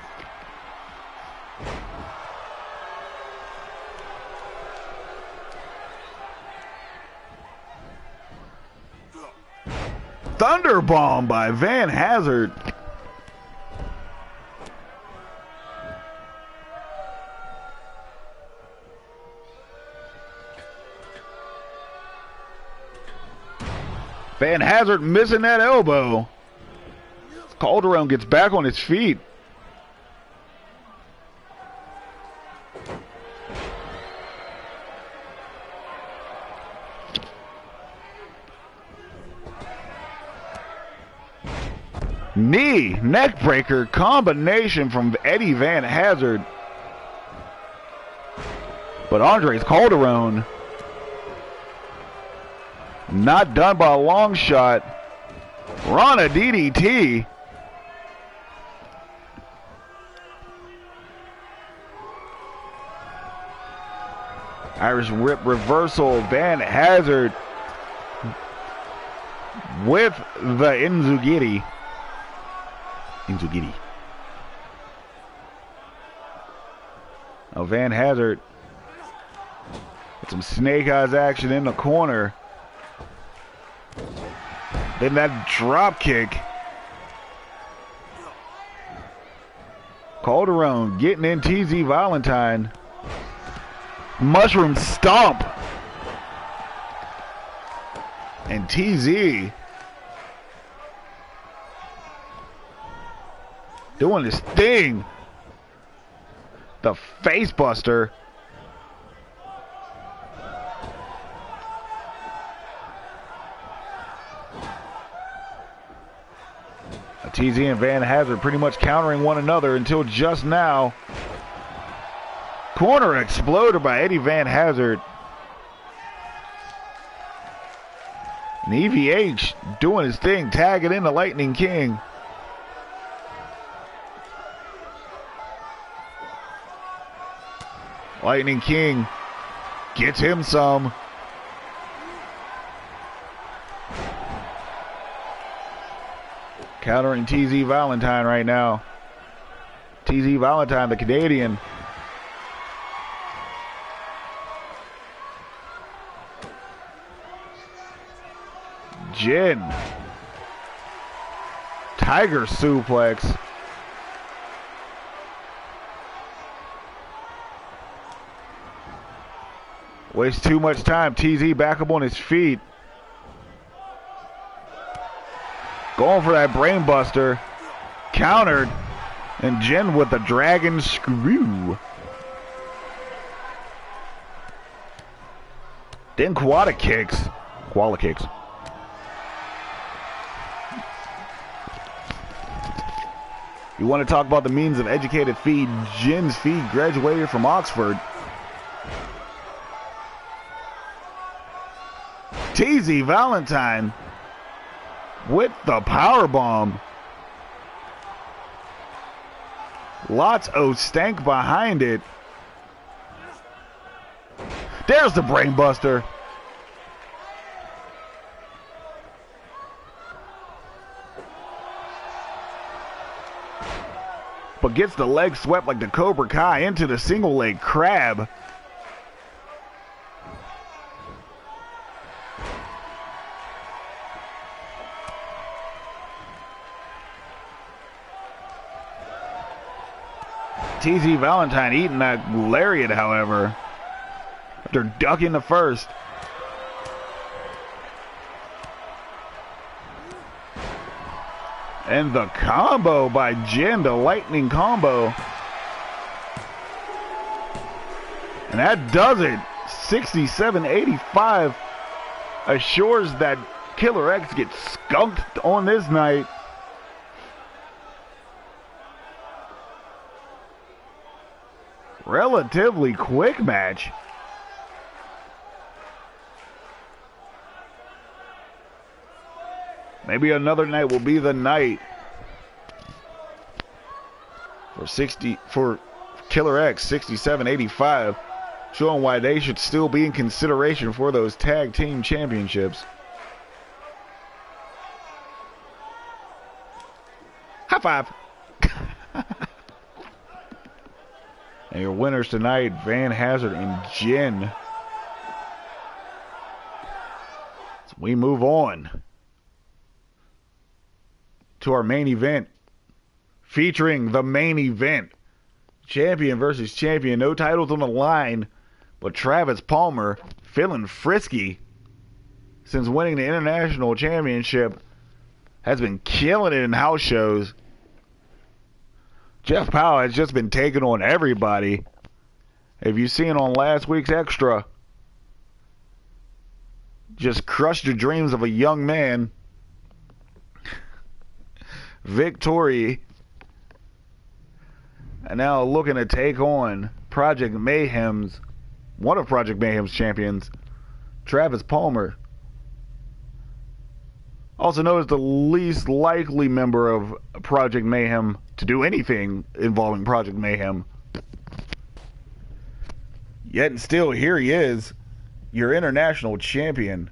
A: Thunderbomb by Van Hazard. Van Hazard missing that elbow. Calderon gets back on his feet. Knee, neck breaker combination from Eddie Van Hazard. But Andres Calderon, not done by a long shot. Rana DDT. Irish Whip reversal. Van Hazard with the Enzugiri. Inzaghi. Now Van Hazard with some snake eyes action in the corner. Then that drop kick. Calderon getting in TZ Valentine. Mushroom stomp. And TZ doing his thing. The face buster. TZ and Van Hazard pretty much countering one another until just now. Corner exploder by Eddie Van Hazard. And EVH doing his thing, tagging in the Lightning King. Lightning King gets him some. Countering TZ Valentine right now. TZ Valentine, the Canadian. Jin. Tiger suplex. Wastes too much time. TZ back up on his feet. Going for that brain buster. Countered. And Jin with the dragon screw. Then Koala kicks. You want to talk about the means of educated feed? Jin's feed graduated from Oxford. TZ Valentine with the powerbomb. Lots of stank behind it. There's the brain buster. But gets the leg swept like the Cobra Kai into the single leg crab. TZ Valentine eating that lariat, however, after ducking the first. And the combo by Jin, the lightning combo. And that does it. 67-85 assures that Killer X gets skunked on this night. Relatively quick match. Maybe another night will be the night for Killer X. 67-85, showing why they should still be in consideration for those tag team championships. High five. And your winners tonight, Van Hazard and Jin. So we move on to our main event, featuring the main event. Champion versus champion. No titles on the line, but Travis Palmer feeling frisky since winning the international championship. Has been killing it in house shows. Jeff Powell has just been taking on everybody. If you've seen on last week's Extra, just crushed the dreams of a young man. Victory. And now looking to take on Project Mayhem's, one of Project Mayhem's champions, Travis Palmer. Also known as the least likely member of Project Mayhem to do anything involving Project Mayhem. Yet and still, here he is, your international champion.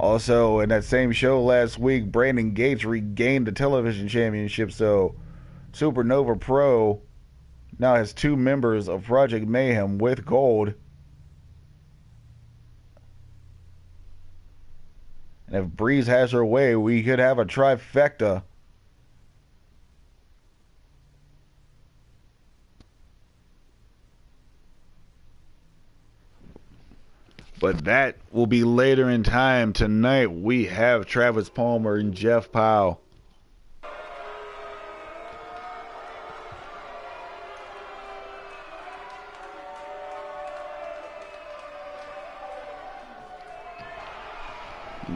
A: Also, in that same show last week, Brandon Gates regained the television championship, so SuperNova Pro now has 2 members of Project Mayhem with gold. And if Breeze has her way, we could have a trifecta. But that will be later in time. Tonight we have Travis Palmer and Jeff Powell.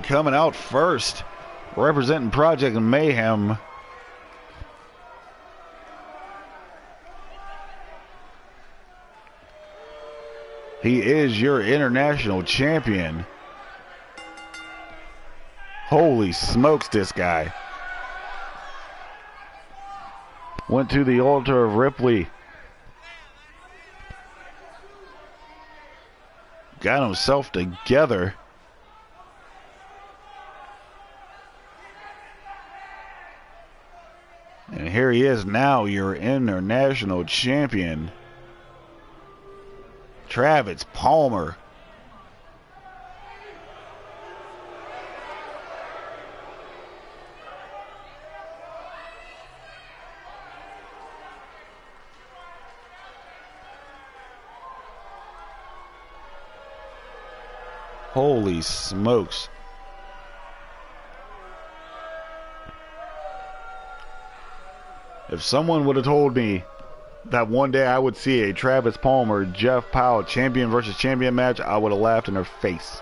A: Coming out first, representing Project Mayhem, he is your international champion. Holy smokes, this guy. Went to the altar of Ripley. Got himself together. And here he is now, your international champion, Travis Palmer. Holy smokes. If someone would have told me that one day I would see a Travis Palmer, Jeff Powell champion versus champion match, I would have laughed in their face.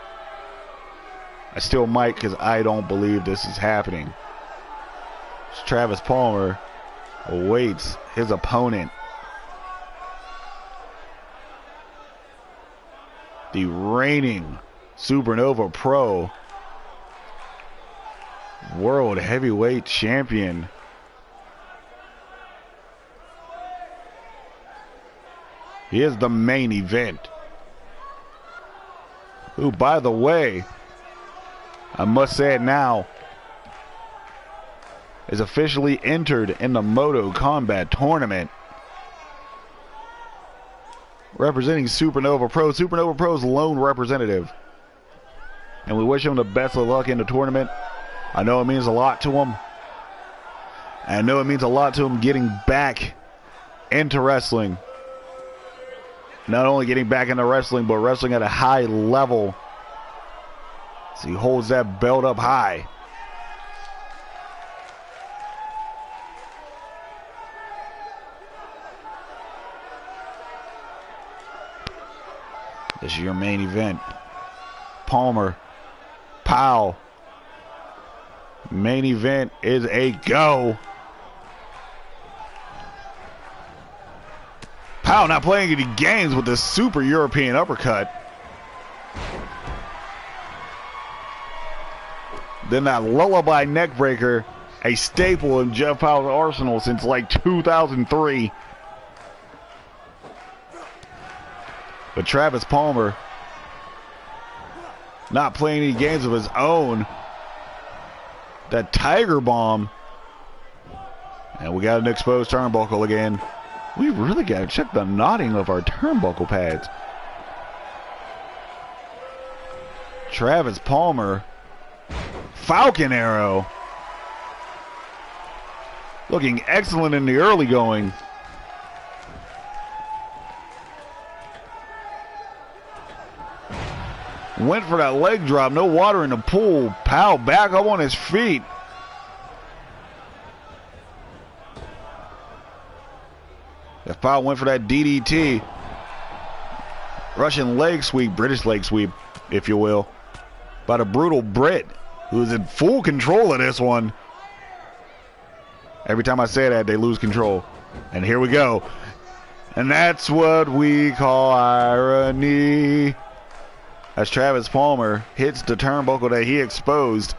A: I still might, because I don't believe this is happening. Travis Palmer awaits his opponent, the reigning SuperNova Pro World Heavyweight Champion. He is the main event. Who, by the way, I must say it now, is officially entered in the Moto Combat Tournament. Representing SuperNova Pro. SuperNova Pro's lone representative. And we wish him the best of luck in the tournament. I know it means a lot to him. I know it means a lot to him getting back into wrestling. Not only getting back into wrestling, but wrestling at a high level. So he holds that belt up high. This is your main event. Palmer, Powell. Main event is a go. Powell not playing any games with the super European uppercut. Then that lullaby neckbreaker, a staple in Jeff Powell's arsenal since like 2003. But Travis Palmer not playing any games of his own. That Tiger Bomb. And we got an exposed turnbuckle again. We really got to check the knotting of our turnbuckle pads. Travis Palmer. Falcon Arrow. Looking excellent in the early going. Went for that leg drop. No water in the pool. Powell back up on his feet. If Powell went for that DDT. Russian leg sweep. British leg sweep, if you will. By the brutal Brit, who's in full control of this one. Every time I say that, they lose control. And here we go. And that's what we call irony. As Travis Palmer hits the turnbuckle that he exposed.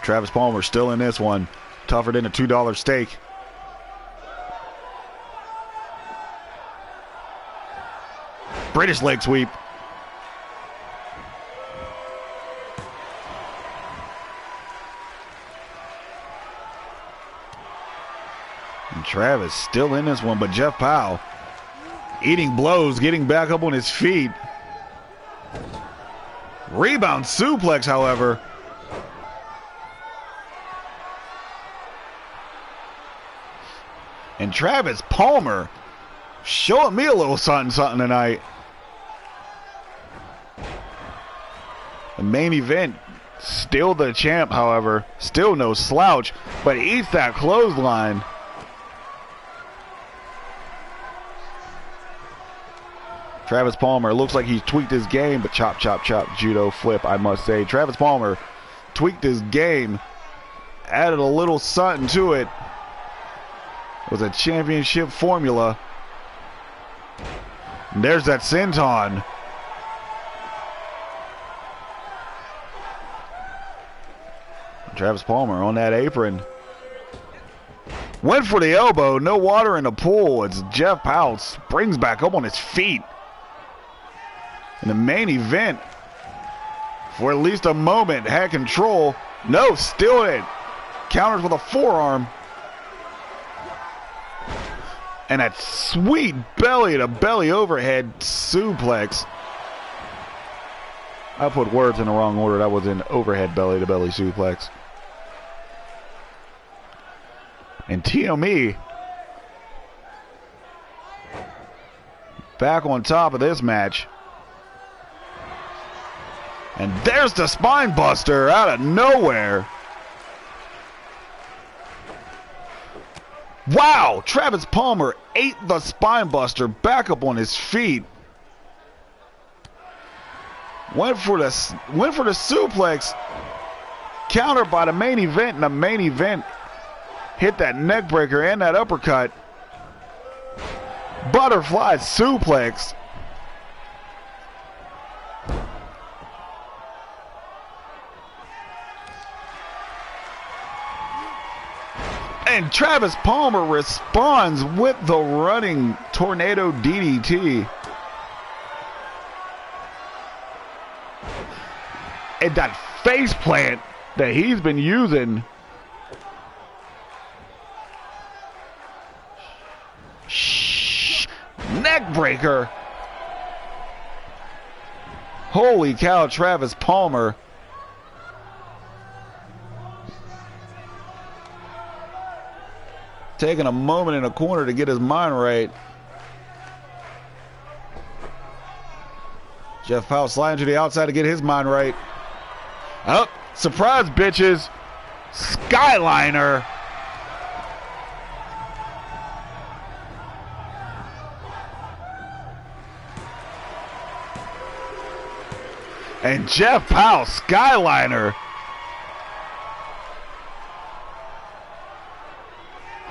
A: Travis Palmer still in this one. Tougher than a $2 steak. British leg sweep. Travis still in this one, but Jeff Powell eating blows, getting back up on his feet. Rebound suplex, however. And Travis Palmer showing me a little something tonight. The main event, still the champ, however. Still no slouch, but eats that clothesline. Travis Palmer looks like he's tweaked his game, but chop, chop, chop, judo flip, I must say. Travis Palmer tweaked his game, added a little something to it. It was a championship formula. And there's that senton. Travis Palmer on that apron. Went for the elbow, no water in the pool as Jeff Powell springs back up on his feet. In the main event, for at least a moment, had control. No, still it. Counters with a forearm. And that sweet belly-to-belly overhead suplex. I put words in the wrong order. That was an overhead belly-to-belly suplex. And TME back on top of this match. And there's the spine buster out of nowhere. Wow, Travis Palmer ate the spine buster back up on his feet. Went for the suplex, countered by the main event, and the main event hit that neck breaker and that uppercut. Butterfly suplex. And Travis Palmer responds with the running tornado DDT. And that face plant that he's been using. Neck breaker. Holy cow, Travis Palmer. Taking a moment in a corner to get his mind right. Jeff Powell sliding to the outside to get his mind right. Oh, surprise, bitches. Skyliner. And Jeff Powell, Skyliner.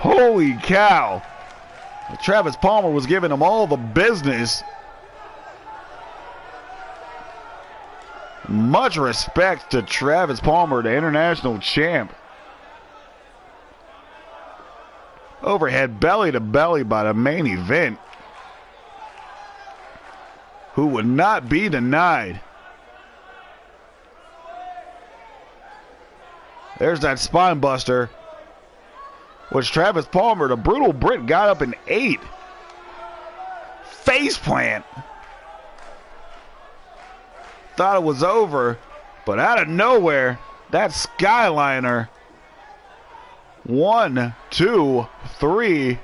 A: Holy cow. Travis Palmer was giving him all the business. Much respect to Travis Palmer, the international champ. Overhead belly to belly by the main event. Who would not be denied. There's that spine buster. Which Travis Palmer, the brutal Brit, got up and ate. Face plant. Thought it was over, but out of nowhere, that Skyliner. 1, 2, 3.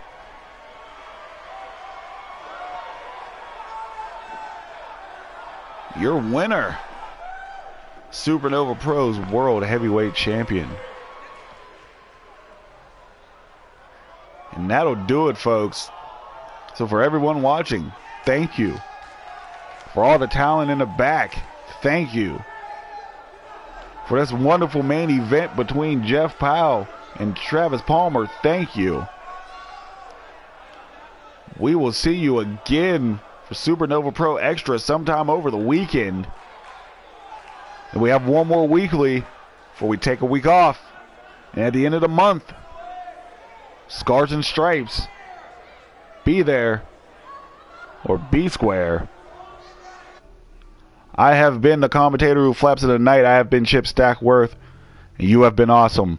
A: Your winner, SuperNova Pro's World Heavyweight Champion. And that'll do it, folks. So for everyone watching, thank you. For all the talent in the back, thank you. For this wonderful main event between Jeff Powell and Travis Palmer, thank you. We will see you again for SuperNova Pro Extra sometime over the weekend. And we have one more weekly before we take a week off. And at the end of the month, Scars and Stripes. Be there or be square. I have been the commentator who flaps in the night. I have been Chip Stackworth, and you have been awesome.